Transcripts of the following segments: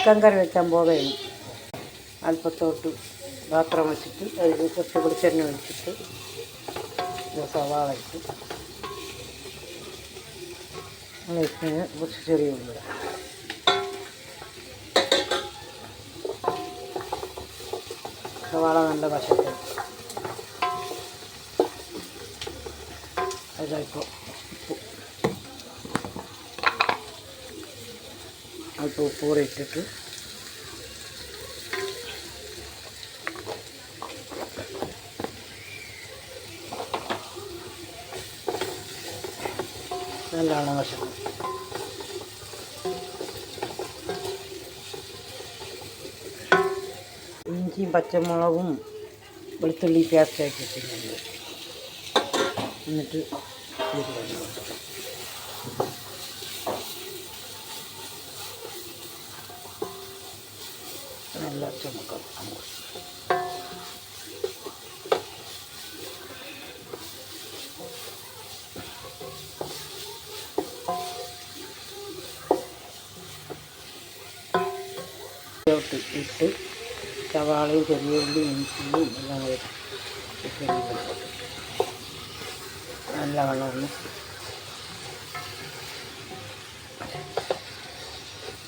Chicken കറി വെക്കാൻ പോവുകയാണ്. അല്പത്തോട്ട് പാത്രം വെച്ചിട്ട് അതിൽ കുറച്ച് വെളിച്ചെണ്ണ ഒഴിച്ചിട്ട് സവാള ഇട്ട് കുറച്ച് ചെറിയ ഉള്ളി സവാള നല്ല വശത്ത് അതിപ്പോൾ അല്പം ഉപ്പ് കൂടെ ഇട്ടിട്ട് നല്ലോണം വശം ഇഞ്ചിയും പച്ചമുളകും വെളുത്തുള്ളി പേസ്റ്റാക്കി ഇട്ടിട്ടുണ്ട്. എന്നിട്ട് നല്ല ചുമക്കാം. ഇട്ട് സവാളയും ചെറിയ ഉള്ളി ഇഞ്ചിയും എല്ലാം കൂടി നല്ല വെള്ളമൊന്ന്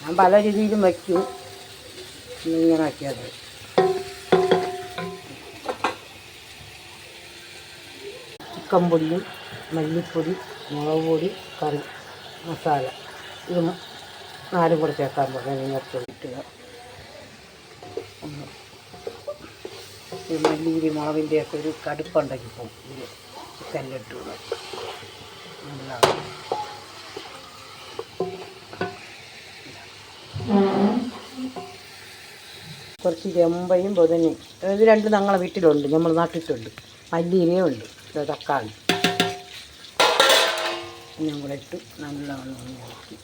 ഞാൻ പല രീതിയിലും വയ്ക്കും. ഇങ്ങനെ ആക്കിയാൽ മതി. ചിക്കൻ പൊടിയും മല്ലിപ്പൊടി മുളക് പൊടി കറി മസാല ഇത് 4 കൂടെ ചേർക്കാൻ പറയാം. നിങ്ങൾക്ക് ഇട്ടുക ഈ മല്ലിരി മുളകിൻ്റെയൊക്കെ ഒരു കടുപ്പുണ്ടെങ്കിൽ പോകും. ഇത് ചിക്കനിലിട്ട് നല്ലതാണ്. കുറച്ച് ചെമ്പയും പൊതനയും ഇത് രണ്ടും ഞങ്ങളെ വീട്ടിലുണ്ട്, നമ്മൾ നട്ടിട്ടുണ്ട്. മല്ലിയിലയും ഉണ്ട്, തക്കാളി എല്ലാം കൂടെ ഇട്ട് നല്ലവണ്ണം ഒന്ന് നോക്കി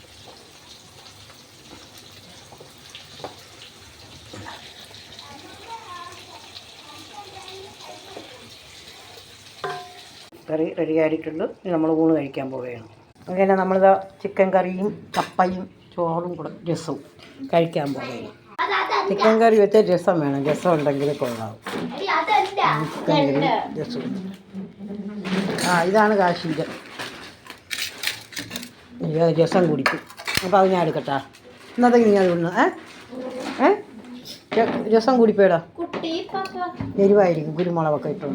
കറി റെഡിയായിട്ടുണ്ട്. നമ്മൾ ഊണ് കഴിക്കാൻ പോവുകയാണ്. അങ്ങനെ നമ്മളിത് ചിക്കൻ കറിയും കപ്പയും ചോറും കൂടെ രസവും കഴിക്കാൻ പോവുകയാണ്. ചിക്കൻ കറി വെച്ചാൽ രസം വേണം, രസം ഉണ്ടെങ്കിൽ കൊള്ളാവും. ചിക്കൻ കറി രസവും ഇതാണ് കാശീൻ്റെ രസം കുടിക്കും. അപ്പോൾ അത് ഞാൻ എടുക്കട്ടാ. ഇന്നത്തെ ഞാൻ ഇടുന്നു. രസം കുടിപ്പേടാ, എരിവായിരിക്കും കുരുമുളകൊക്കെ ഇട്ടു.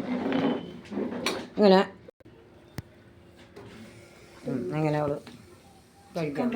ഇങ്ങനെ അവൾ കഴിക്കാം.